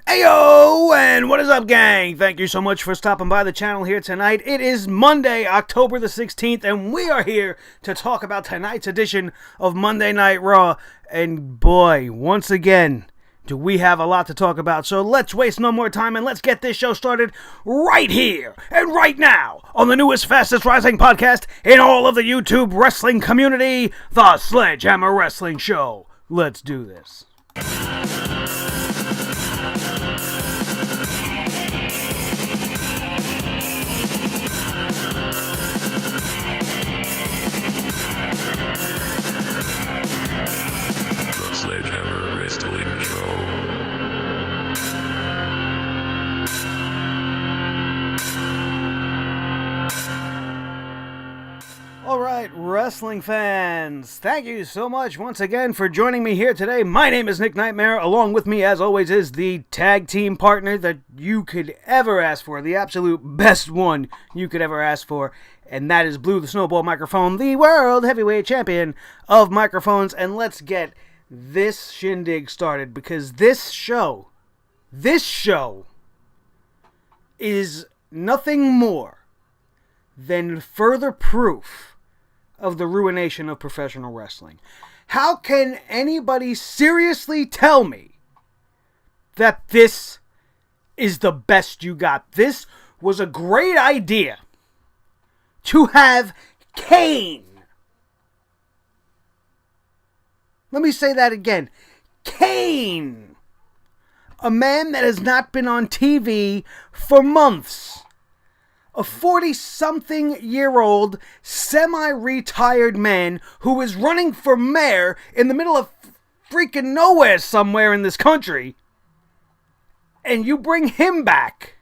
Ayo, and what is up, gang? Thank you so much for stopping by the channel here tonight. It is Monday, October the 16th, and we are here to talk about tonight's edition of Monday Night Raw. And boy, once again, do we have a lot to talk about. So let's waste no more time and let's get this show started right here and right now on the newest, fastest rising podcast in all of the YouTube wrestling community, the Sledgehammer Wrestling Show. Let's do this. Sledgehammer Wrestling Show. Alright, wrestling fans, thank you so much once again for joining me here today. My name is Nick Nightmare. Along with me, as always, is the tag team partner that you could ever ask for, the absolute best one you could ever ask for, and that is Blue the Snowball Microphone, the World Heavyweight Champion of microphones. And let's get this shindig started, because this show is nothing more than further proof of the ruination of professional wrestling. How can anybody seriously tell me that this is the best you got? This was a great idea to have Kane. Let me say that again. Kane. A man that has not been on TV for months. A 40-something-year-old, semi-retired man who is running for mayor in the middle of freaking nowhere somewhere in this country. And you bring him back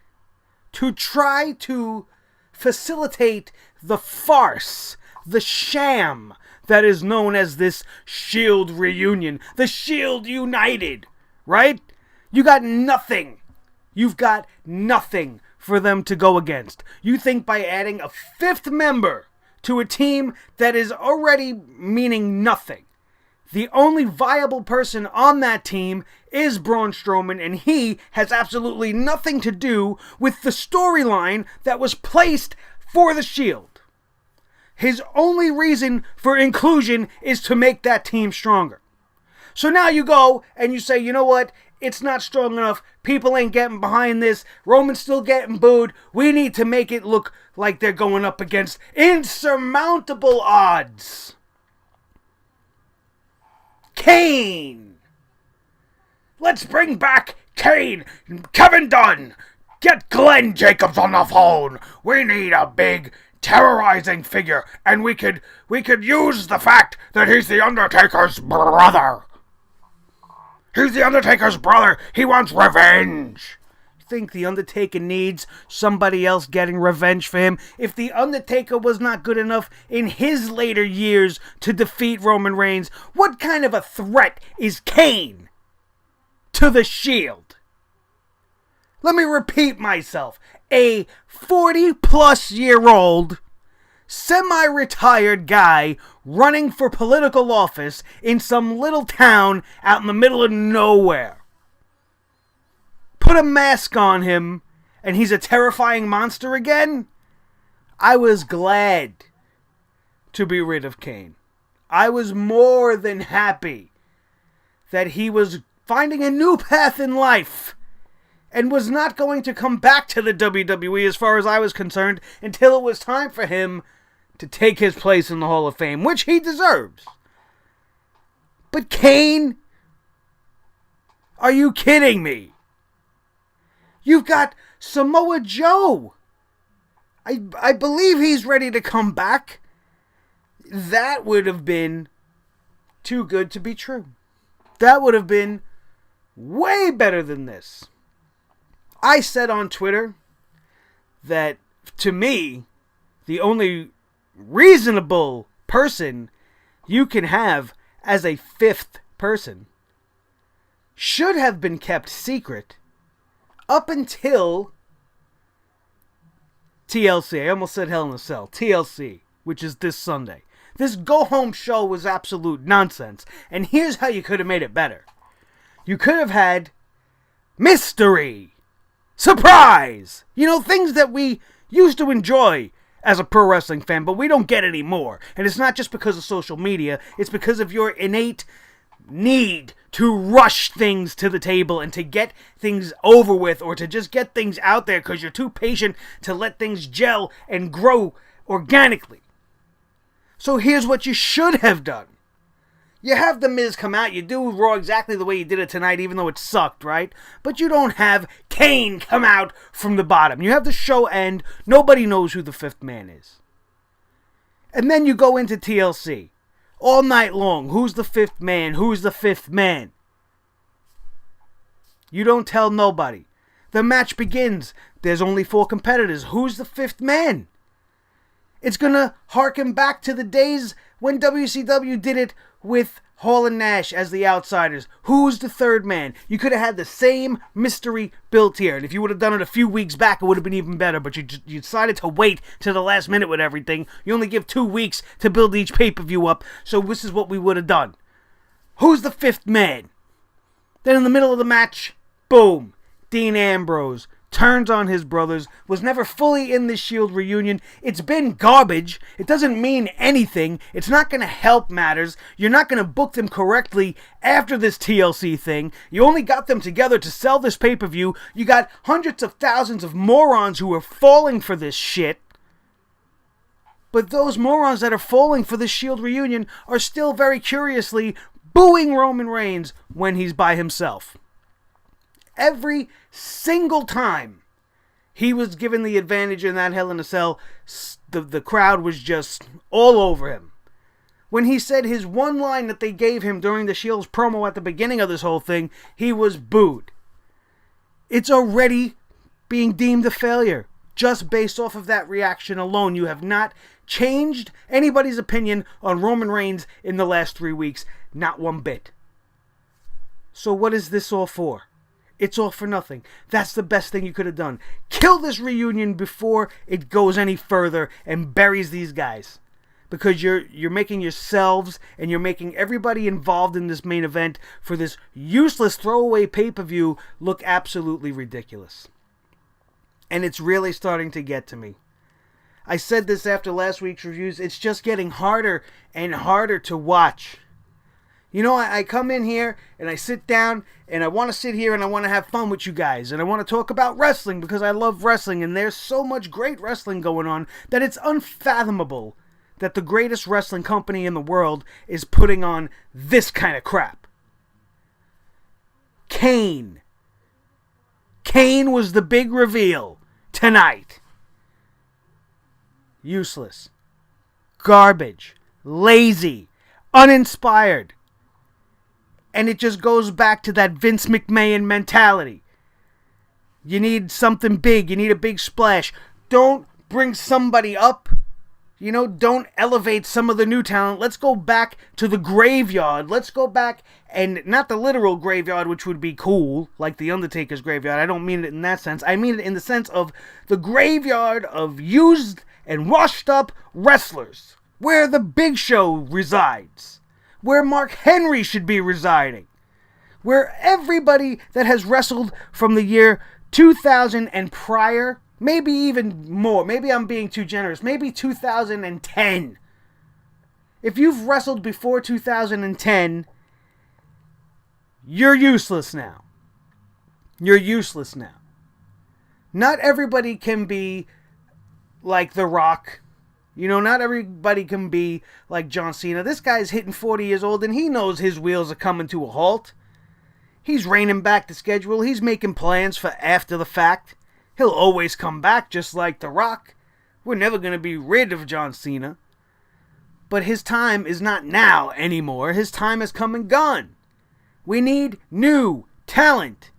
to try to facilitate the farce, the sham that is known as this Shield reunion, the Shield United, right? You got nothing. You've got nothing for them to go against. You think by adding a fifth member to a team that is already meaning nothing. The only viable person on that team is Braun Strowman, and he has absolutely nothing to do with the storyline that was placed for the Shield. His only reason for inclusion is to make that team stronger. So now you go and you say, you know what? It's not strong enough. People ain't getting behind this. Roman's still getting booed. We need to make it look like they're going up against insurmountable odds. Kane. Let's bring back Kane. Kevin Dunn. Get Glenn Jacobs on the phone. We need a big, terrorizing figure, and we could use the fact that he's the Undertaker's brother. He's the Undertaker's brother. He wants revenge. You think the Undertaker needs somebody else getting revenge for him? If the Undertaker was not good enough in his later years to defeat Roman Reigns, what kind of a threat is Kane to the Shield? Let me repeat myself. A 40-plus-year-old, semi-retired guy running for political office in some little town out in the middle of nowhere. Put a mask on him, and he's a terrifying monster again? I was glad to be rid of Kane. I was more than happy that he was finding a new path in life and was not going to come back to the WWE as far as I was concerned until it was time for him to take his place in the Hall of Fame, which he deserves. But Kane? Are you kidding me? You've got Samoa Joe. I believe he's ready to come back. That would have been too good to be true. That would have been way better than this. I said on Twitter that, to me, the only reasonable person you can have as a fifth person should have been kept secret up until TLC. I almost said Hell in a Cell. TLC, which is this Sunday. This go-home show was absolute nonsense. And here's how you could have made it better. You could have had mystery, surprise. You know, things that we used to enjoy as a pro wrestling fan, but we don't get anymore. And it's not just because of social media, it's because of your innate need to rush things to the table and to get things over with, or to just get things out there because you're too patient to let things gel and grow organically. So here's what you should have done. You have The Miz come out, you do Raw exactly the way you did it tonight, even though it sucked, right? But you don't have Kane come out from the bottom. You have the show end, nobody knows who the fifth man is. And then you go into TLC. All night long, who's the fifth man? Who's the fifth man? You don't tell nobody. The match begins. There's only 4 competitors. Who's the fifth man? It's going to harken back to the days when WCW did it with Hall and Nash as the outsiders. Who's the third man? You could have had the same mystery built here. And if you would have done it a few weeks back, it would have been even better. But you decided to wait to the last minute with everything. You only give 2 weeks to build each pay-per-view up. So this is what we would have done. Who's the fifth man? Then in the middle of the match, boom, Dean Ambrose turns on his brothers, was never fully in the Shield reunion. It's been garbage. It doesn't mean anything. It's not going to help matters. You're not going to book them correctly after this TLC thing. You only got them together to sell this pay-per-view. You got hundreds of thousands of morons who are falling for this shit. But those morons that are falling for the Shield reunion are still very curiously booing Roman Reigns when he's by himself. Every single time he was given the advantage in that Hell in a Cell, the crowd was just all over him. When he said his one line that they gave him during the Shield's promo at the beginning of this whole thing, he was booed. It's already being deemed a failure. Just based off of that reaction alone, you have not changed anybody's opinion on Roman Reigns in the last 3 weeks. Not one bit. So what is this all for? It's all for nothing. That's the best thing you could have done. Kill this reunion before it goes any further and buries these guys. Because you're making yourselves and you're making everybody involved in this main event for this useless throwaway pay-per-view look absolutely ridiculous. And it's really starting to get to me. I said this after last week's reviews. It's just getting harder and harder to watch. You know, I come in here and I sit down and I want to sit here and I want to have fun with you guys. And I want to talk about wrestling because I love wrestling. And there's so much great wrestling going on that it's unfathomable that the greatest wrestling company in the world is putting on this kind of crap. Kane. Kane was the big reveal tonight. Useless. Garbage. Lazy. Uninspired. And it just goes back to that Vince McMahon mentality. You need something big. You need a big splash. Don't bring somebody up. You know, don't elevate some of the new talent. Let's go back to the graveyard. Let's go back, and not the literal graveyard, which would be cool, like the Undertaker's graveyard. I don't mean it in that sense. I mean it in the sense of the graveyard of used and washed up wrestlers, where the Big Show resides. Where Mark Henry should be residing. Where everybody that has wrestled from the year 2000 and prior, maybe even more, maybe I'm being too generous, maybe 2010. If you've wrestled before 2010, you're useless now. You're useless now. Not everybody can be like The Rock. You know, not everybody can be like John Cena. This guy's hitting 40 years old and he knows his wheels are coming to a halt. He's reining back the schedule. He's making plans for after the fact. He'll always come back just like The Rock. We're never going to be rid of John Cena. But his time is not now anymore. His time has come and gone. We need new talent.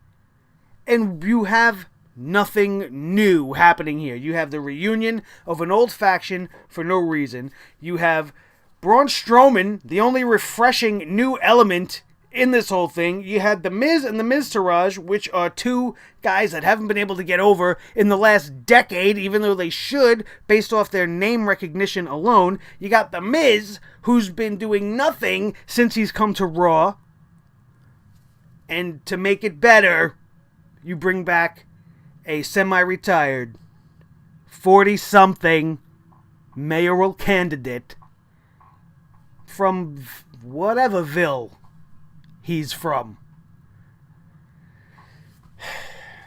And you have nothing new happening here. You have the reunion of an old faction for no reason. You have Braun Strowman, the only refreshing new element in this whole thing. You had The Miz and the Miztourage, which are two guys that haven't been able to get over in the last decade, even though they should, based off their name recognition alone. You got The Miz, who's been doing nothing since he's come to Raw. And to make it better, you bring back a semi-retired 40-something mayoral candidate from whateverville he's from.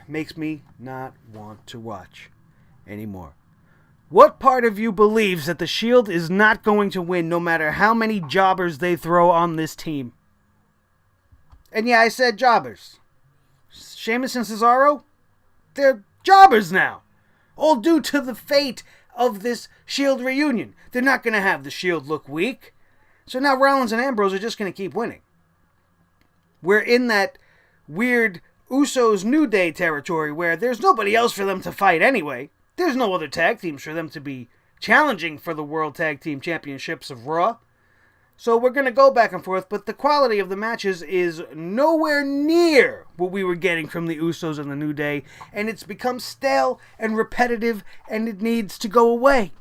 Makes me not want to watch anymore. What part of you believes that the Shield is not going to win no matter how many jobbers they throw on this team? And yeah, I said jobbers. Sheamus and Cesaro, they're jobbers now. All due to the fate of this Shield reunion. They're not going to have the Shield look weak. So now Rollins and Ambrose are just going to keep winning. We're in that weird Usos New Day territory where there's nobody else for them to fight anyway. There's no other tag teams for them to be challenging for the World Tag Team Championships of Raw. So we're going to go back and forth, but the quality of the matches is nowhere near what we were getting from the Usos and the New Day, and it's become stale and repetitive, and it needs to go away.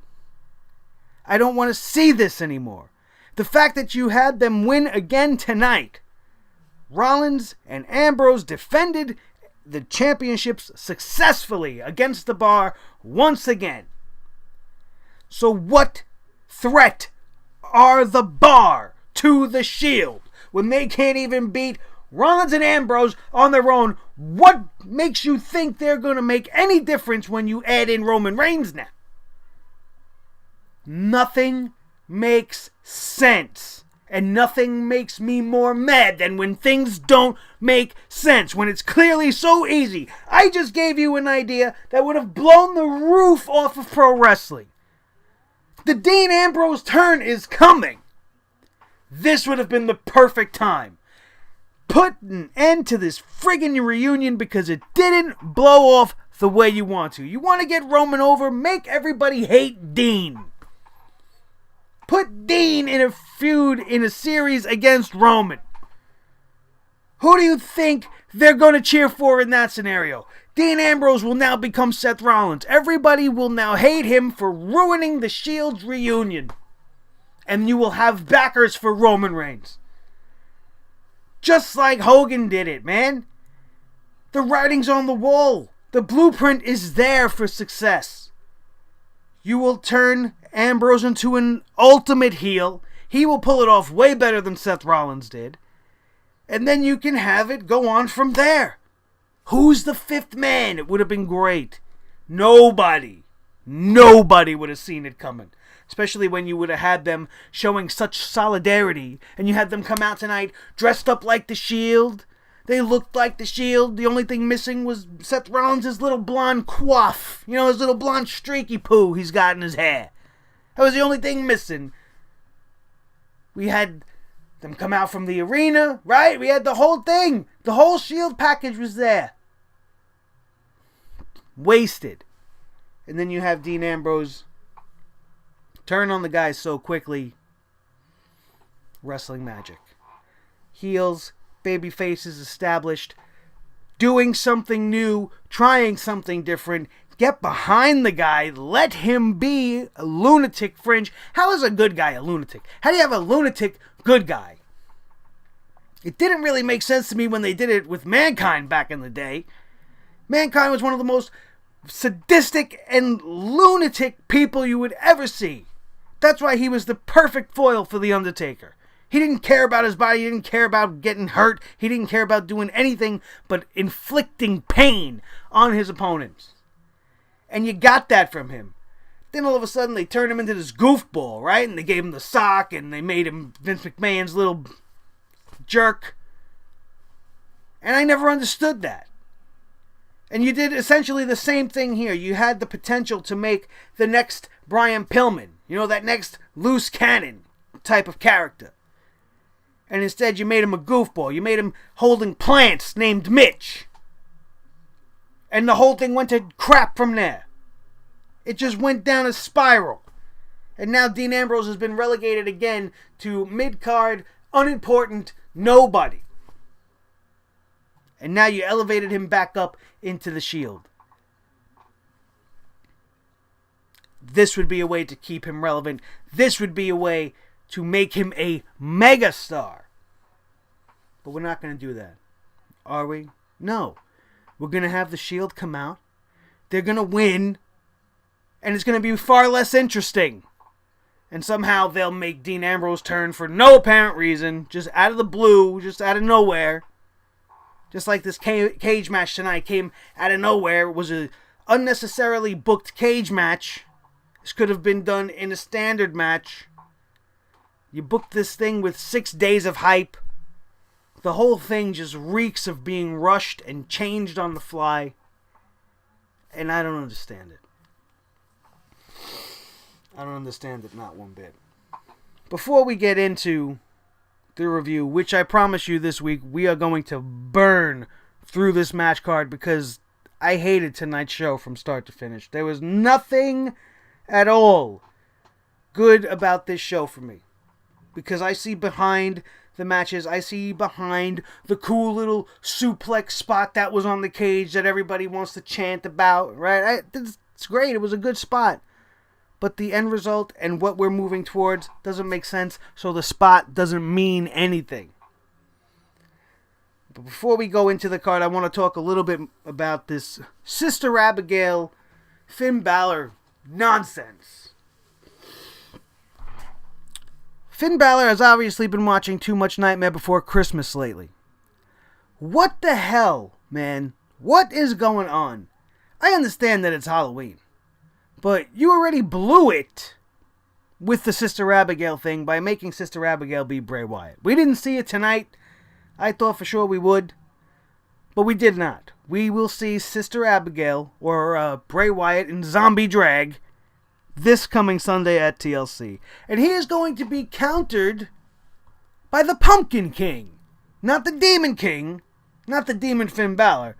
I don't want to see this anymore. The fact that you had them win again tonight, Rollins and Ambrose defended the championships successfully against the Bar once again. So what threat are the Bar to the Shield when they can't even beat Rollins and Ambrose on their own? What makes you think they're going to make any difference when you add in Roman Reigns now? Nothing makes sense. And nothing makes me more mad than when things don't make sense. When it's clearly so easy. I just gave you an idea that would have blown the roof off of pro wrestling. The Dean Ambrose turn is coming. This would have been the perfect time. Put an end to this friggin' reunion because it didn't blow off the way you want to. You want to get Roman over? Make everybody hate Dean. Put Dean in a feud in a series against Roman. Who do you think they're going to cheer for in that scenario? Dean Ambrose will now become Seth Rollins. Everybody will now hate him for ruining the Shield's reunion. And you will have backers for Roman Reigns. Just like Hogan did it, man. The writing's on the wall. The blueprint is there for success. You will turn Ambrose into an ultimate heel. He will pull it off way better than Seth Rollins did. And then you can have it go on from there. Who's the fifth man? It would have been great. Nobody would have seen it coming. Especially when you would have had them showing such solidarity. And you had them come out tonight dressed up like the Shield. They looked like the Shield. The only thing missing was Seth Rollins' little blonde coif. You know, his little blonde streaky poo he's got in his hair. That was the only thing missing. We had them come out from the arena, right? We had the whole thing. The whole Shield package was there. Wasted. And then you have Dean Ambrose turn on the guys so quickly. Wrestling magic. Heels, baby faces established. Doing something new. Trying something different. Get behind the guy. Let him be a lunatic fringe. How is a good guy a lunatic? How do you have a lunatic good guy? It didn't really make sense to me when they did it with Mankind back in the day. Mankind was one of the most sadistic and lunatic people you would ever see. That's why he was the perfect foil for The Undertaker. He didn't care about his body. He didn't care about getting hurt. He didn't care about doing anything but inflicting pain on his opponents. And you got that from him. Then all of a sudden they turned him into this goofball, right? And they gave him the sock and they made him Vince McMahon's little jerk. And I never understood that. And you did essentially the same thing here. You had the potential to make the next Brian Pillman. You know, that next loose cannon type of character. And instead you made him a goofball. You made him holding plants named Mitch. And the whole thing went to crap from there. It just went down a spiral. And now Dean Ambrose has been relegated again to mid-card, unimportant, nobody. And now you elevated him back up into the Shield. This would be a way to keep him relevant. This would be a way to make him a megastar. But we're not going to do that. Are we? No. We're going to have the Shield come out. They're going to win. And it's going to be far less interesting. And somehow they'll make Dean Ambrose turn for no apparent reason. Just out of the blue. Just out of nowhere. Just like this cage match tonight came out of nowhere. It was an unnecessarily booked cage match. This could have been done in a standard match. You booked this thing with 6 days of hype. The whole thing just reeks of being rushed and changed on the fly. And I don't understand it. I don't understand it not one bit. Before we get into the review, which I promise you this week, we are going to burn through this match card because I hated tonight's show from start to finish. There was nothing at all good about this show for me. Because I see behind the matches, I see behind the cool little suplex spot that was on the cage that everybody wants to chant about, right? It's great, it was a good spot. But the end result and what we're moving towards doesn't make sense, so the spot doesn't mean anything. But before we go into the card, I want to talk a little bit about this Sister Abigail, Finn Balor nonsense. Finn Balor has obviously been watching too much Nightmare Before Christmas lately. What the hell, man? What is going on? I understand that it's Halloween. But you already blew it with the Sister Abigail thing by making Sister Abigail be Bray Wyatt. We didn't see it tonight. I thought for sure we would. But we did not. We will see Sister Abigail, or Bray Wyatt in zombie drag, this coming Sunday at TLC. And he is going to be countered by the Pumpkin King. Not the Demon King. Not the Demon Finn Balor.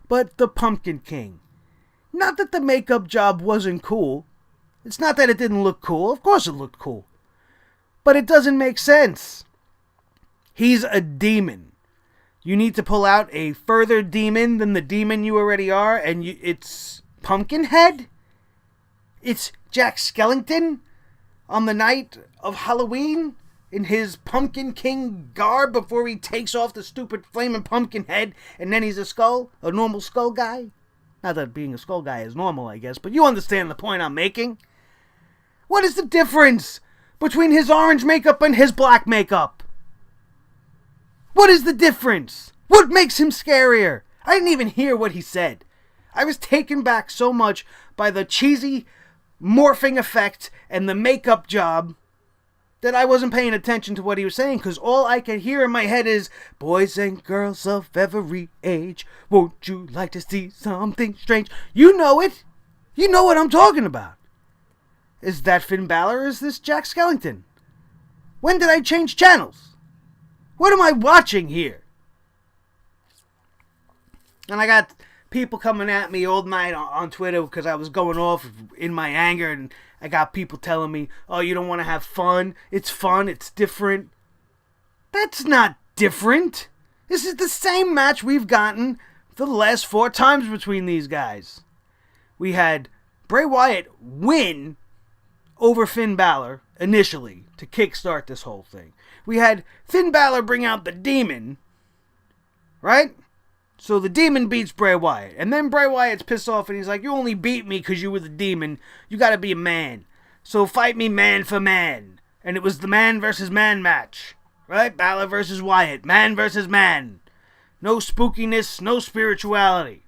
But the Pumpkin King. Not that the makeup job wasn't cool. It's not that it didn't look cool. Of course it looked cool. But it doesn't make sense. He's a demon. You need to pull out a further demon than the demon you already are, and it's Pumpkinhead? It's Jack Skellington on the night of Halloween in his Pumpkin King garb before he takes off the stupid flaming pumpkin head and then he's a normal skull guy? Not that being a skull guy is normal, I guess, but you understand the point I'm making. What is the difference between his orange makeup and his black makeup? What is the difference? What makes him scarier? I didn't even hear what he said. I was taken back so much by the cheesy morphing effect and the makeup job that I wasn't paying attention to what he was saying, because all I could hear in my head is, boys and girls of every age, won't you like to see something strange? You know it. You know what I'm talking about. Is that Finn Balor or is this Jack Skellington? When did I change channels? What am I watching here? And I got people coming at me all night on Twitter because I was going off in my anger, and I got people telling me, oh, you don't want to have fun? It's fun, it's different. That's not different. This is the same match we've gotten the last 4 times between these guys. We had Bray Wyatt win over Finn Balor initially to kickstart this whole thing. We had Finn Balor bring out the demon, right? So the demon beats Bray Wyatt. And then Bray Wyatt's pissed off and he's like, you only beat me because you were the demon. You gotta be a man. So fight me man for man. And it was the man versus man match. Right? Balor versus Wyatt. Man versus man. No spookiness, no spirituality.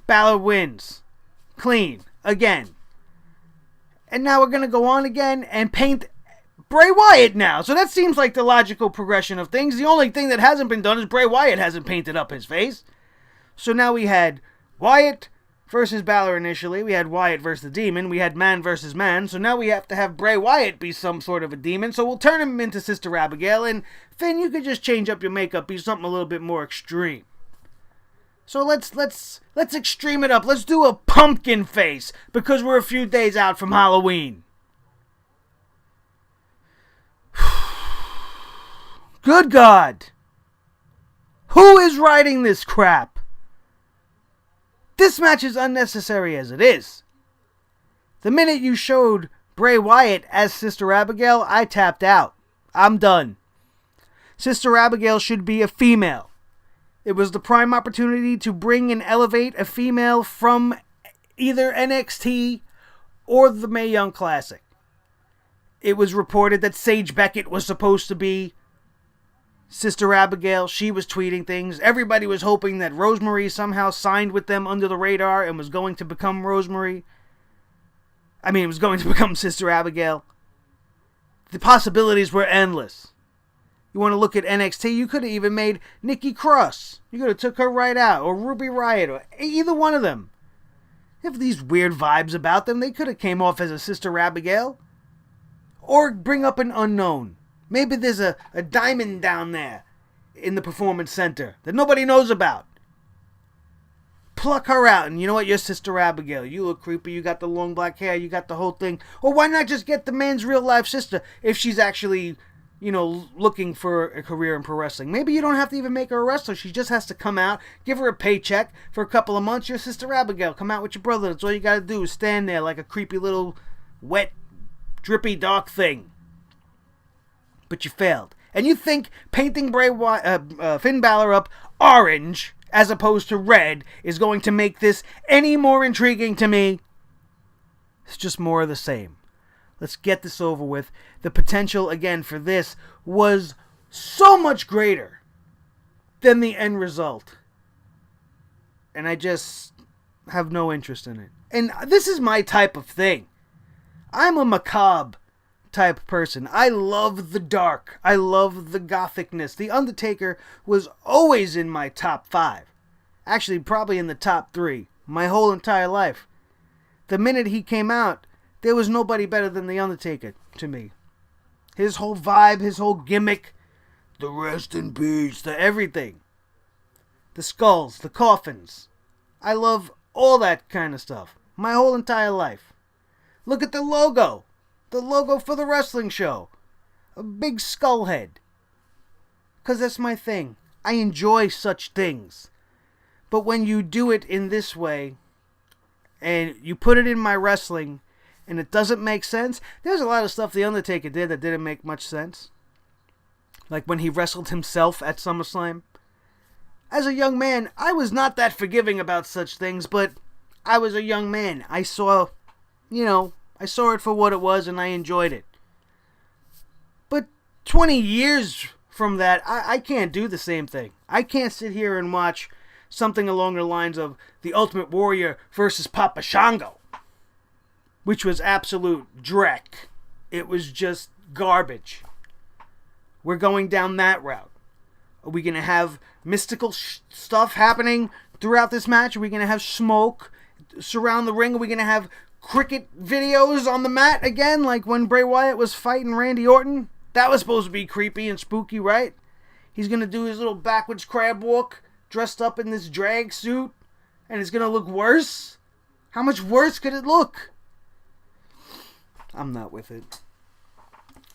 Balor wins. Clean. Again. And now we're gonna go on again and paint Bray Wyatt now. So that seems like the logical progression of things. The only thing that hasn't been done is Bray Wyatt hasn't painted up his face. So now we had Wyatt versus Balor initially. We had Wyatt versus the demon. We had man versus man. So now we have to have Bray Wyatt be some sort of a demon. So we'll turn him into Sister Abigail. And Finn, you could just change up your makeup, be something a little bit more extreme. So let's extreme it up. Let's do a pumpkin face because we're a few days out from Halloween. Good God! Who is writing this crap? This match is unnecessary as it is. The minute you showed Bray Wyatt as Sister Abigail, I tapped out. I'm done. Sister Abigail should be a female. It was the prime opportunity to bring and elevate a female from either NXT or the Mae Young Classic. It was reported that Sage Beckett was supposed to be Sister Abigail. She was tweeting things. Everybody was hoping that Rosemary somehow signed with them under the radar and was going to become Rosemary. It was going to become Sister Abigail. The possibilities were endless. You want to look at NXT, you could have even made Nikki Cross. You could have took her right out, or Ruby Riott, or either one of them. They have these weird vibes about them. They could have came off as a Sister Abigail. Or bring up an unknown. Maybe there's a diamond down there in the Performance Center that nobody knows about. Pluck her out, and you know what? You're Sister Abigail. You look creepy. You got the long black hair. You got the whole thing. Or why not just get the man's real life sister if she's actually, looking for a career in pro wrestling? Maybe you don't have to even make her a wrestler. She just has to come out, give her a paycheck for a couple of months. You're Sister Abigail. Come out with your brother. That's all you got to do is stand there like a creepy little wet, drippy, dark thing. But you failed. And you think painting Finn Balor up orange as opposed to red is going to make this any more intriguing to me? It's just more of the same. Let's get this over with. The potential, again, for this was so much greater than the end result. And I just have no interest in it. And this is my type of thing. I'm a macabre type person. I love the dark. I love the gothicness. The Undertaker was always in my top 5. Actually, probably in the top 3. My whole entire life. The minute he came out, there was nobody better than The Undertaker to me. His whole vibe, his whole gimmick, the rest in peace, the everything. The skulls, the coffins. I love all that kind of stuff. My whole entire life. Look at the logo. The logo for the wrestling show. A big skull head. Because that's my thing. I enjoy such things. But when you do it in this way, and you put it in my wrestling, and it doesn't make sense, there's a lot of stuff The Undertaker did that didn't make much sense. Like when he wrestled himself at SummerSlam. As a young man, I was not that forgiving about such things, but I was a young man. I saw it for what it was, and I enjoyed it. But 20 years from that, I can't do the same thing. I can't sit here and watch something along the lines of The Ultimate Warrior versus Papa Shango, which was absolute dreck. It was just garbage. We're going down that route. Are we going to have mystical stuff happening throughout this match? Are we going to have smoke surround the ring? Are we going to have cricket videos on the mat again, like when Bray Wyatt was fighting Randy Orton? That was supposed to be creepy and spooky, right? He's going to do his little backwards crab walk, dressed up in this drag suit, and it's going to look worse? How much worse could it look? I'm not with it.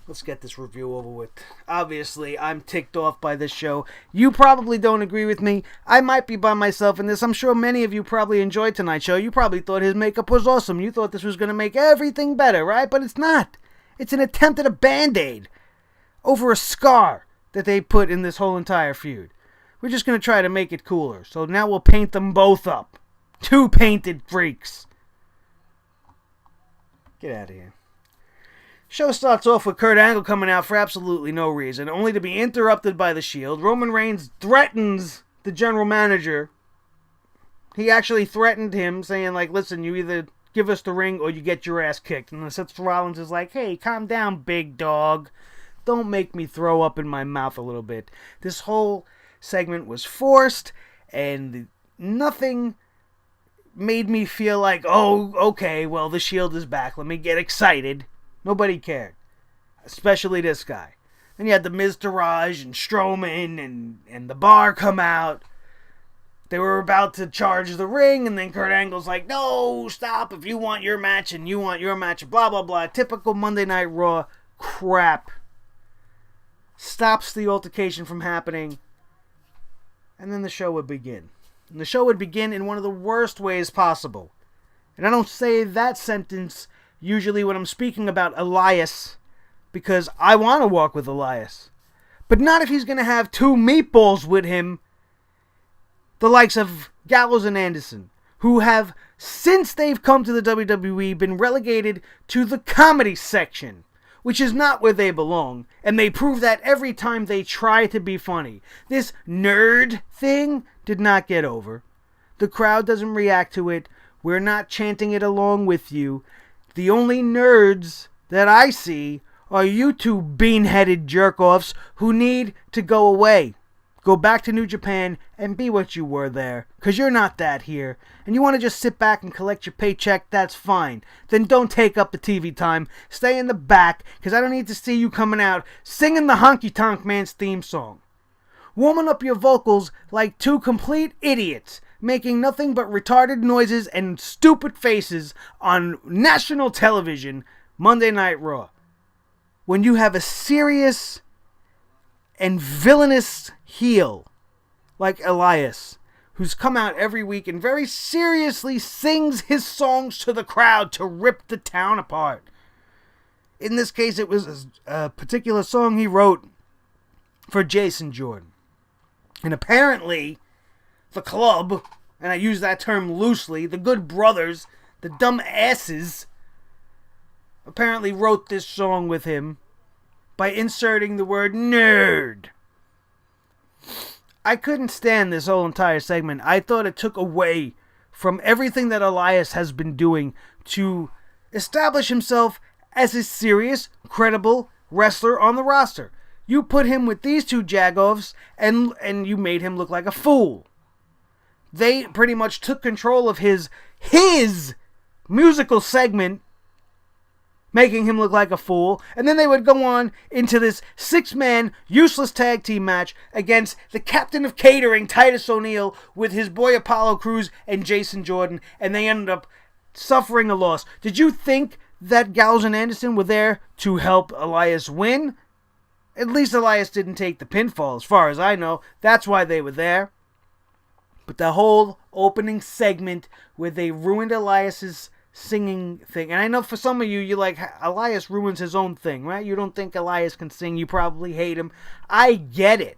Let's get this review over with. Obviously, I'm ticked off by this show. You probably don't agree with me. I might be by myself in this. I'm sure many of you probably enjoyed tonight's show. You probably thought his makeup was awesome. You thought this was going to make everything better, right? But it's not. It's an attempt at a Band-Aid over a scar that they put in this whole entire feud. We're just going to try to make it cooler. So now we'll paint them both up. Two painted freaks. Get out of here. Show starts off with Kurt Angle coming out for absolutely no reason, only to be interrupted by the Shield. Roman Reigns threatens the general manager. He actually threatened him, saying, listen, you either give us the ring or you get your ass kicked. And Seth Rollins is like, hey, calm down, big dog. Don't make me throw up in my mouth a little bit. This whole segment was forced, and nothing made me feel like, oh, okay, well, the Shield is back. Let me get excited. Nobody cared. Especially this guy. Then you had the Miz Taraj and Strowman and the Bar come out. They were about to charge the ring, and then Kurt Angle's like, no, stop. If you want your match and you want your match, blah, blah, blah. Typical Monday Night Raw crap. Stops the altercation from happening. And then the show would begin. And the show would begin in one of the worst ways possible. And I don't say that sentence usually when I'm speaking about Elias, because I want to walk with Elias. But not if he's going to have two meatballs with him the likes of Gallows and Anderson, who have, since they've come to the WWE, been relegated to the comedy section, which is not where they belong, and they prove that every time they try to be funny. This nerd thing did not get over. The crowd doesn't react to it. We're not chanting it along with you. The only nerds that I see are you two bean-headed jerk-offs who need to go away. Go back to New Japan and be what you were there, because you're not that here. And you want to just sit back and collect your paycheck, that's fine. Then don't take up the TV time. Stay in the back, because I don't need to see you coming out singing the Honky Tonk Man's theme song. Warming up your vocals like two complete idiots, making nothing but retarded noises and stupid faces on national television Monday Night Raw. When you have a serious and villainous heel like Elias, who's come out every week and very seriously sings his songs to the crowd to rip the town apart. In this case, it was a particular song he wrote for Jason Jordan. And apparently, the club, and I use that term loosely, the good brothers, the dumb asses, apparently wrote this song with him by inserting the word nerd. I couldn't stand this whole entire segment. I thought it took away from everything that Elias has been doing to establish himself as a serious, credible wrestler on the roster. You put him with these two jagoffs and you made him look like a fool. They pretty much took control of his musical segment, making him look like a fool, and then they would go on into this 6-man useless tag team match against the captain of catering, Titus O'Neil, with his boy Apollo Crews and Jason Jordan, and they ended up suffering a loss. Did you think that Gallows and Anderson were there to help Elias win? At least Elias didn't take the pinfall, as far as I know. That's why they were there. But the whole opening segment where they ruined Elias's singing thing. And I know for some of you, you're like, Elias ruins his own thing, right? You don't think Elias can sing. You probably hate him. I get it.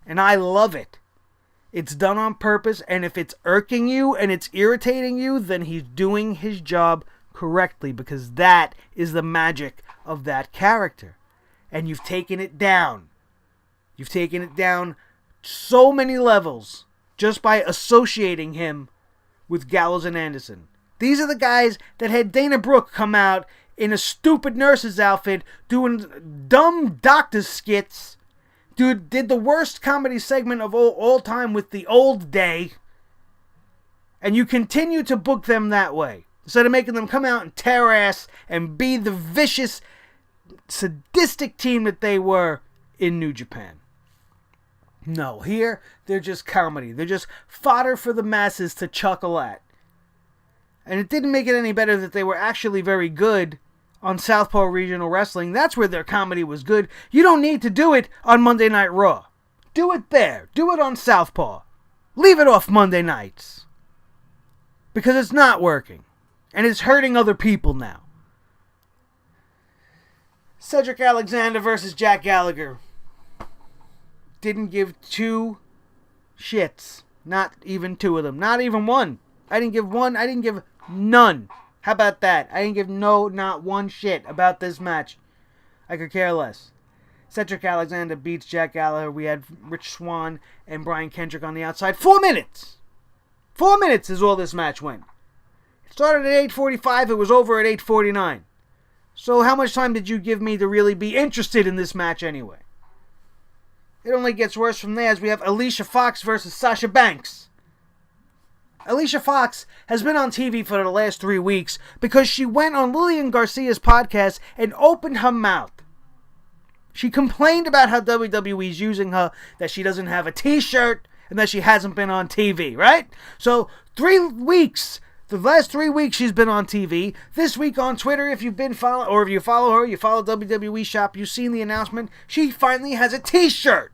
And I love it. It's done on purpose. And if it's irking you and it's irritating you, then he's doing his job correctly. Because that is the magic of that character. And you've taken it down. You've taken it down so many levels just by associating him with Gallows and Anderson. These are the guys that had Dana Brooke come out in a stupid nurse's outfit doing dumb doctor skits. Dude did the worst comedy segment of all time with The Old Day. And you continue to book them that way. Instead of making them come out and tear ass and be the vicious, sadistic team that they were in New Japan. No, here they're just comedy. They're just fodder for the masses to chuckle at. And it didn't make it any better that they were actually very good on Southpaw Regional Wrestling. That's where their comedy was good. You don't need to do it on Monday Night Raw. Do it there. Do it on Southpaw. Leave it off Monday nights. Because it's not working. And it's hurting other people now. Cedric Alexander versus Jack Gallagher. Didn't give two shits. Not even two of them. Not even one. I didn't give one. I didn't give none. How about that? I didn't give not one shit about this match. I could care less. Cedric Alexander beats Jack Gallagher. We had Rich Swann and Brian Kendrick on the outside. 4 minutes. 4 minutes is all this match went. It started at 8:45. It was over at 8:49. So how much time did you give me to really be interested in this match anyway? It only gets worse from there as we have Alicia Fox versus Sasha Banks. Alicia Fox has been on TV for the last 3 weeks because she went on Lillian Garcia's podcast and opened her mouth. She complained about how WWE's using her, that she doesn't have a t-shirt, and that she hasn't been on TV, right? So 3 weeks, the last 3 weeks she's been on TV. This week on Twitter, if you've been following, or if you follow her, you follow WWE Shop, you've seen the announcement, she finally has a t-shirt.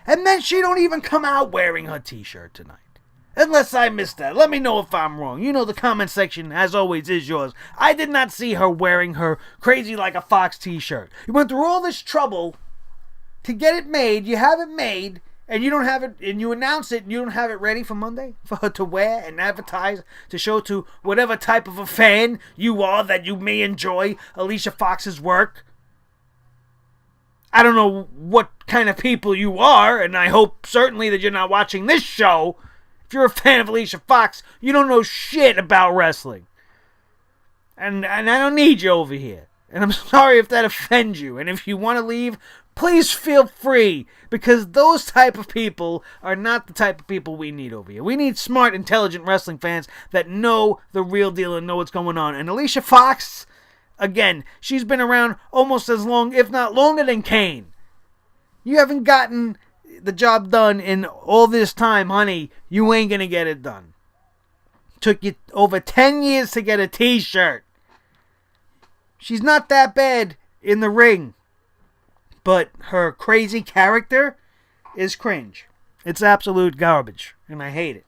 And then she don't even come out wearing her t-shirt tonight. Unless I missed that. Let me know if I'm wrong. You know the comment section, as always, is yours. I did not see her wearing her Crazy Like a Fox t-shirt. You went through all this trouble to get it made. You have it made. And you don't have it, and you announce it, and you don't have it ready for Monday for her to wear and advertise to show to whatever type of a fan you are that you may enjoy Alicia Fox's work. I don't know what kind of people you are, and I hope certainly that you're not watching this show. If you're a fan of Alicia Fox, you don't know shit about wrestling. And I don't need you over here. And I'm sorry if that offends you. And if you want to leave, please feel free. Because those type of people are not the type of people we need over here. We need smart, intelligent wrestling fans that know the real deal and know what's going on. And Alicia Fox, again, she's been around almost as long, if not longer than Kane. You haven't gotten the job done in all this time, honey. You ain't going to get it done. Took you over 10 years to get a t-shirt. She's not that bad in the ring. But her crazy character is cringe. It's absolute garbage. And I hate it.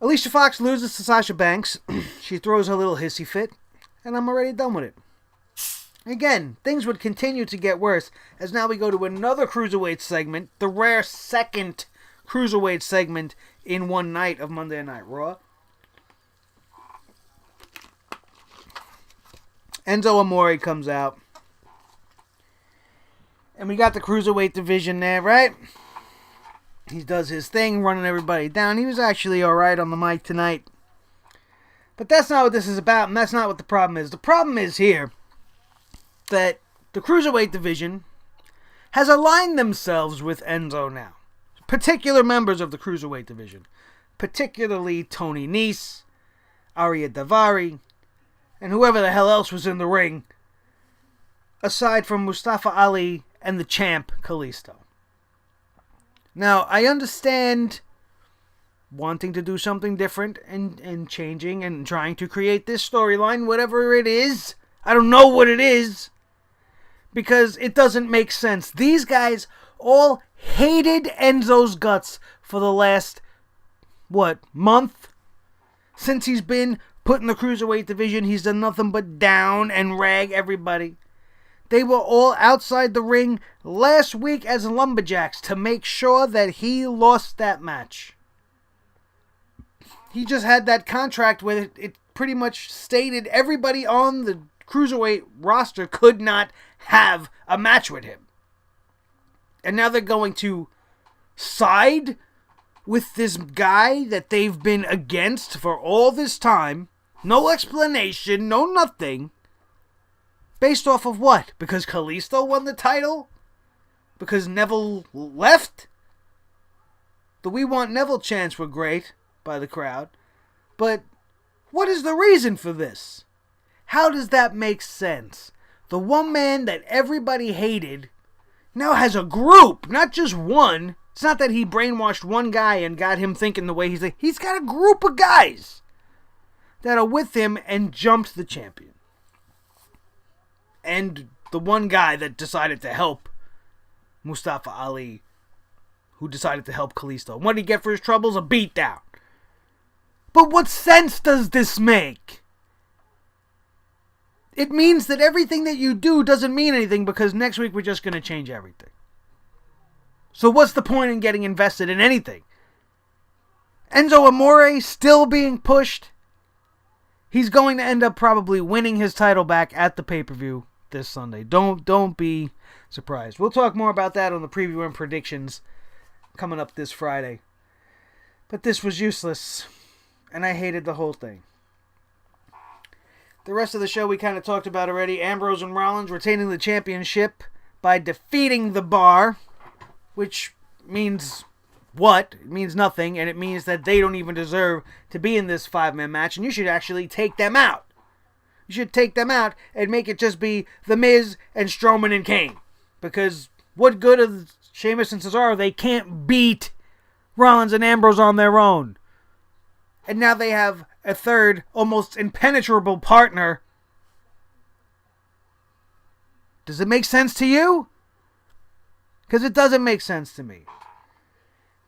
Alicia Fox loses to Sasha Banks. She throws her little hissy fit. And I'm already done with it. Again, things would continue to get worse. As now we go to another Cruiserweight segment. The rare second Cruiserweight segment in one night of Monday Night Raw. Enzo Amore comes out. And we got the Cruiserweight division there, right? He does his thing, running everybody down. He was actually alright on the mic tonight. But that's not what this is about, and that's not what the problem is. The problem is here that the Cruiserweight division has aligned themselves with Enzo now. Particular members of the Cruiserweight division. Particularly Tony Nese, Arya Daivari, and whoever the hell else was in the ring, aside from Mustafa Ali and the champ, Kalisto. Now, I understand wanting to do something different and changing and trying to create this storyline, whatever it is. I don't know what it is, because it doesn't make sense. These guys all hated Enzo's guts for the last, month? Since he's been put in the Cruiserweight division, he's done nothing but down and rag everybody. They were all outside the ring last week as lumberjacks to make sure that he lost that match. He just had that contract where it pretty much stated everybody on the Cruiserweight roster could not have a match with him. And now they're going to side with this guy that they've been against for all this time. No explanation, no nothing. Based off of what? Because Kalisto won the title? Because Neville left? The We Want Neville chants were great by the crowd. But what is the reason for this? How does that make sense? The one man that everybody hated now has a group, not just one. It's not that he brainwashed one guy and got him thinking the way he's like. He's got a group of guys that are with him and jumped the champion. And the one guy that decided to help Mustafa Ali, who decided to help Kalisto. What did he get for his troubles? A beatdown. But what sense does this make? It means that everything that you do doesn't mean anything because next week we're just going to change everything. So what's the point in getting invested in anything? Enzo Amore still being pushed. He's going to end up probably winning his title back at the pay-per-view this Sunday. Don't be surprised. We'll talk more about that on the preview and predictions coming up this Friday. But this was useless, and I hated the whole thing. The rest of the show we kind of talked about already. Ambrose and Rollins retaining the championship by defeating the Bar, which means what? It means nothing, and it means that they don't even deserve to be in this 5-man match, and you should actually take them out. You should take them out and make it just be The Miz and Strowman and Kane. Because what good of Sheamus and Cesaro? They can't beat Rollins and Ambrose on their own. And now they have a third, almost impenetrable partner. Does it make sense to you? Because it doesn't make sense to me.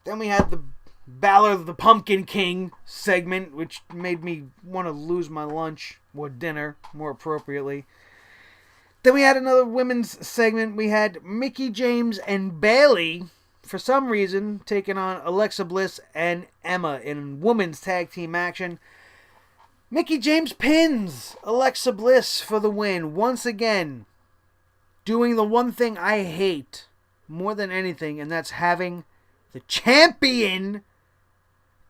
Then we had the Balor the Pumpkin King segment, which made me want to lose my lunch, or dinner, more appropriately. Then we had another women's segment. We had Mickie James and Bayley, for some reason, taking on Alexa Bliss and Emma in women's tag team action. Mickie James pins Alexa Bliss for the win. Once again, doing the one thing I hate more than anything, and that's having the champion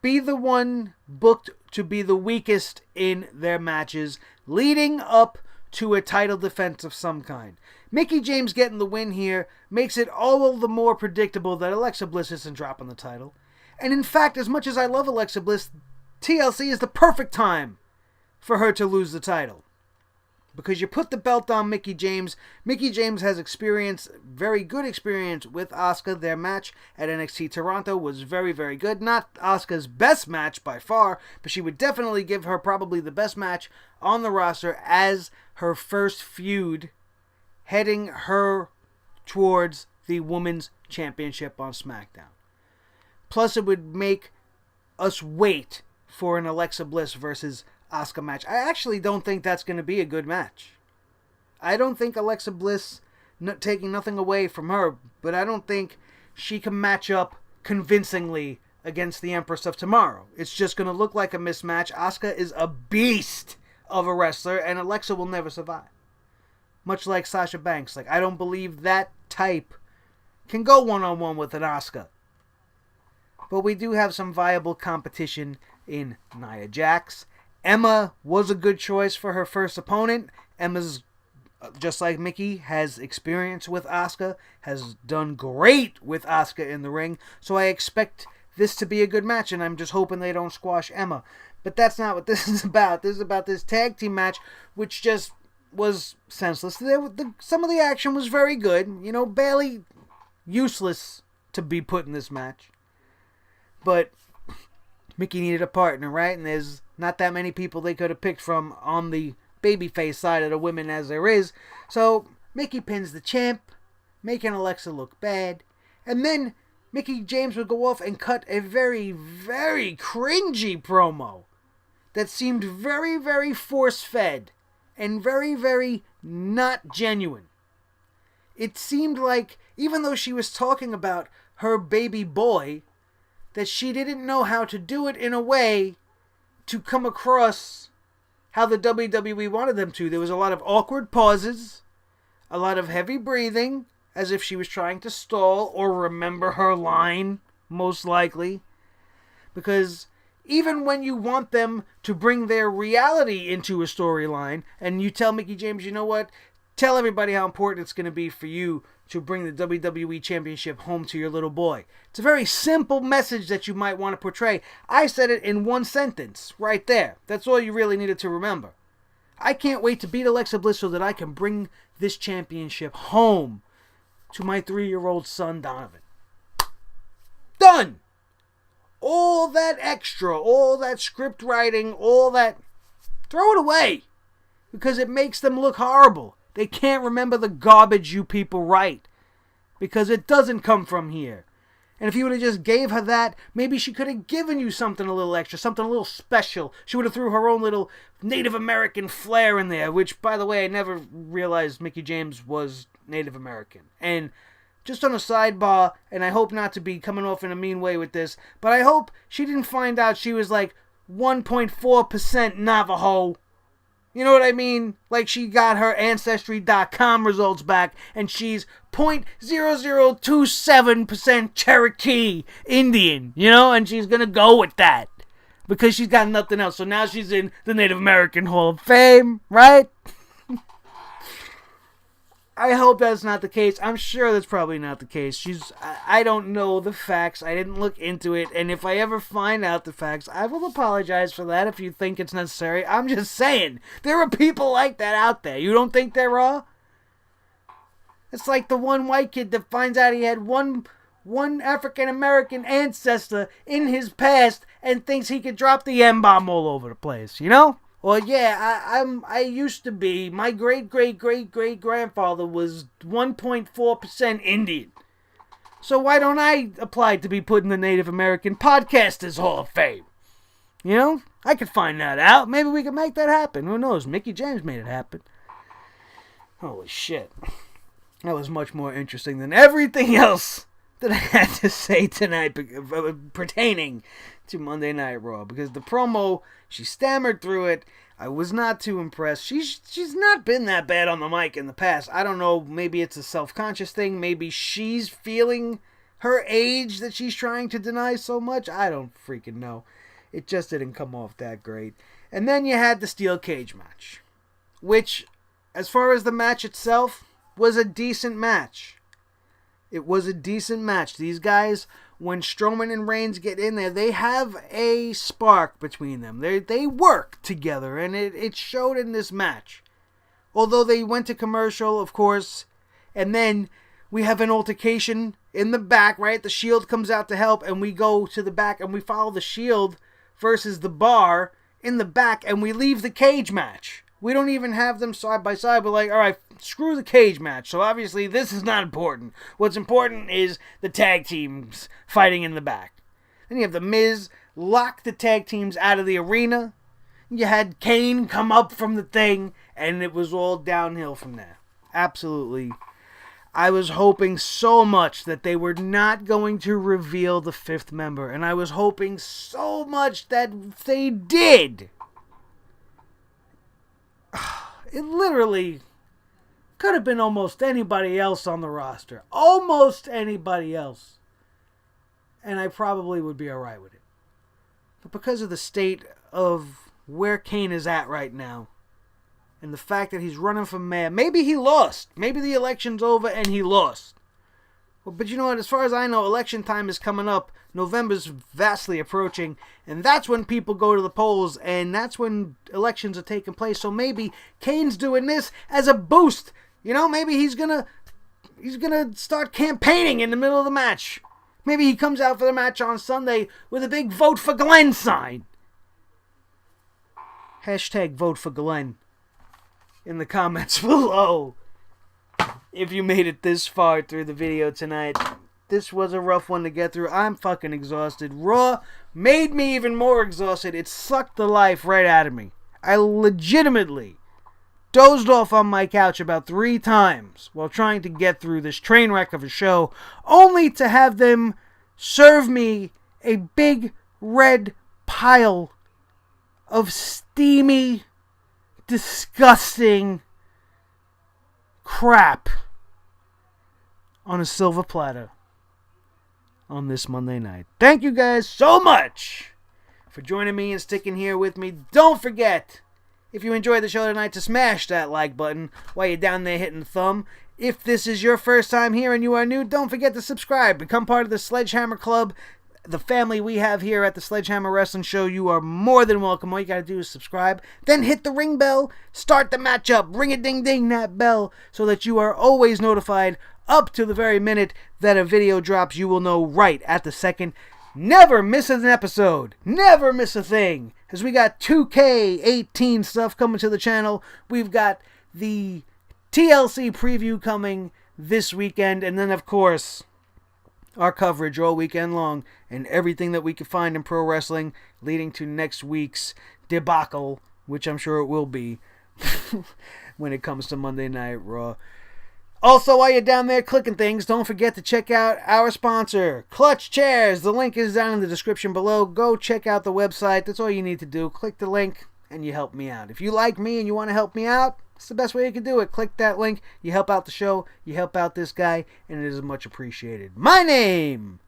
be the one booked to be the weakest in their matches, leading up to a title defense of some kind. Mickie James getting the win here makes it all the more predictable that Alexa Bliss isn't dropping the title. And in fact, as much as I love Alexa Bliss, TLC is the perfect time for her to lose the title. Because you put the belt on Mickie James. Mickie James has experience, very good experience with Asuka. Their match at NXT Toronto was very, very good. Not Asuka's best match by far, but she would definitely give her probably the best match on the roster as her first feud, heading her towards the Women's Championship on SmackDown. Plus, it would make us wait for an Alexa Bliss versus Asuka match. I actually don't think that's going to be a good match. I don't think Alexa Bliss, taking nothing away from her, but I don't think she can match up convincingly against the Empress of Tomorrow. It's just going to look like a mismatch. Asuka is a beast of a wrestler, and Alexa will never survive. Much like Sasha Banks. I don't believe that type can go one-on-one with an Asuka. But we do have some viable competition in Nia Jax. Emma was a good choice for her first opponent. Emma's, just like Mickie, has experience with Asuka, has done great with Asuka in the ring, so I expect this to be a good match, and I'm just hoping they don't squash Emma. But that's not what this is about. This is about this tag team match, which just was senseless. Some of the action was very good. Bayley, useless to be put in this match. But Mickie needed a partner, right? And there's not that many people they could have picked from on the babyface side of the women as there is. So Mickie pins the champ, making Alexa look bad. And then Mickie James would go off and cut a very, very cringy promo that seemed very, very force-fed and very, very not genuine. It seemed like, even though she was talking about her baby boy, that she didn't know how to do it in a way to come across how the WWE wanted them to. There was a lot of awkward pauses, a lot of heavy breathing, as if she was trying to stall or remember her line, most likely. Because even when you want them to bring their reality into a storyline, and you tell Mickie James, you know what, tell everybody how important it's going to be for you to bring the WWE Championship home to your little boy. It's a very simple message that you might want to portray. I said it in one sentence, right there. That's all you really needed to remember. I can't wait to beat Alexa Bliss so that I can bring this championship home to my 3-year-old son, Donovan. Done! All that extra, all that script writing, all that, throw it away. Because it makes them look horrible. They can't remember the garbage you people write. Because it doesn't come from here. And if you would have just gave her that, maybe she could have given you something a little extra, something a little special. She would have threw her own little Native American flair in there, which, by the way, I never realized Mickie James was Native American. And just on a sidebar, and I hope not to be coming off in a mean way with this, but I hope she didn't find out she was like 1.4% Navajo. You know what I mean? Like she got her Ancestry.com results back and she's 0.0027% Cherokee Indian, and she's going to go with that because she's got nothing else. So now she's in the Native American Hall of Fame, right? I hope that's not the case. I'm sure that's probably not the case. I don't know the facts. I didn't look into it. And if I ever find out the facts, I will apologize for that if you think it's necessary. I'm just saying, there are people like that out there. You don't think there are? It's like the one white kid that finds out he had one African-American ancestor in his past and thinks he could drop the M-bomb all over the place, Well, yeah, I used to be, my great-great-great-great-grandfather was 1.4% Indian. So why don't I apply to be put in the Native American Podcasters Hall of Fame? I could find that out. Maybe we could make that happen. Who knows? Mickie James made it happen. Holy shit. That was much more interesting than everything else that I had to say tonight pertaining to Monday Night Raw. Because the promo, she stammered through it. I was not too impressed. She's not been that bad on the mic in the past. I don't know, maybe it's a self-conscious thing. Maybe she's feeling her age that she's trying to deny so much. I don't freaking know. It just didn't come off that great. And then you had the steel cage match, which, as far as the match itself, was a decent match. It was a decent match. These guys, when Strowman and Reigns get in there, they have a spark between them. They work together, and it showed in this match. Although they went to commercial, of course, and then we have an altercation in the back, right? The Shield comes out to help, and we go to the back, and we follow the Shield versus the Bar in the back, and we leave the cage match. We don't even have them side by side. We're like, all right, screw the cage match. So obviously this is not important. What's important is the tag teams fighting in the back. Then you have The Miz lock the tag teams out of the arena. You had Kane come up from the thing, and it was all downhill from there. Absolutely. I was hoping so much that they were not going to reveal the fifth member, and I was hoping so much that they did. It literally could have been almost anybody else on the roster. Almost anybody else. And I probably would be alright with it. But because of the state of where Kane is at right now, and the fact that he's running for mayor, maybe he lost. Maybe the election's over and he lost. But you know what? As far as I know, election time is coming up. November's vastly approaching. And that's when people go to the polls. And that's when elections are taking place. So maybe Kane's doing this as a boost. You know, maybe he's gonna start campaigning in the middle of the match. Maybe he comes out for the match on Sunday with a big vote for Glenn sign. Hashtag vote for Glenn in the comments below. If you made it this far through the video tonight, this was a rough one to get through. I'm fucking exhausted. Raw made me even more exhausted. It sucked the life right out of me. I legitimately dozed off on my couch about 3 times while trying to get through this train wreck of a show, only to have them serve me a big red pile of steamy, disgusting crap on a silver platter on this Monday night. Thank you guys so much for joining me and sticking here with me. Don't forget, if you enjoyed the show tonight, to smash that like button while you're down there hitting the thumb. If this is your first time here and you are new, don't forget to subscribe. Become part of the Sledgehammer Club, the family we have here at the Sledgehammer Wrestling Show. You are more than welcome. All you got to do is subscribe. Then hit the ring bell. Start the match up. Ring a ding ding that bell so that you are always notified up to the very minute that a video drops. You will know right at the second. Never miss an episode. Never miss a thing. As we got 2K18 stuff coming to the channel. We've got the TLC preview coming this weekend. And then, of course, our coverage all weekend long and everything that we can find in pro wrestling leading to next week's debacle, which I'm sure it will be when it comes to Monday Night Raw. Also, while you're down there clicking things, don't forget to check out our sponsor, Clutch Chairs. The link is down in the description below. Go check out the website. That's all you need to do. Click the link and you help me out. If you like me and you want to help me out, it's the best way you can do it. Click that link. You help out the show. You help out this guy. And it is much appreciated. My name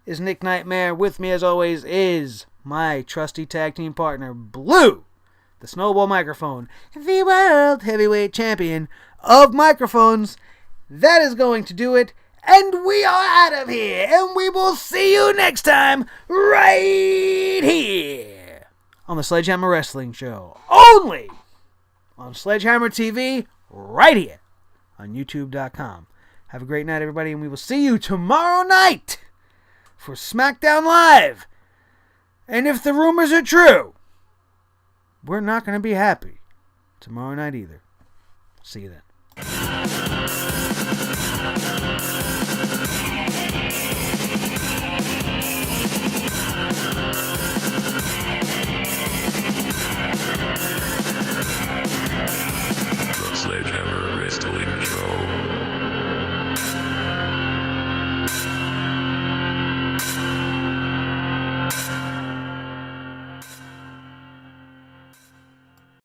is Nick Nightmare. With me, as always, is my trusty tag team partner, Blue, the Snowball Microphone, the World Heavyweight Champion of microphones. That is going to do it. And we are out of here. And we will see you next time right here on the Sledgehammer Wrestling Show. Only on Sledgehammer TV, right here on YouTube.com. Have a great night, everybody, and we will see you tomorrow night for SmackDown Live. And if the rumors are true, we're not going to be happy tomorrow night either. See you then.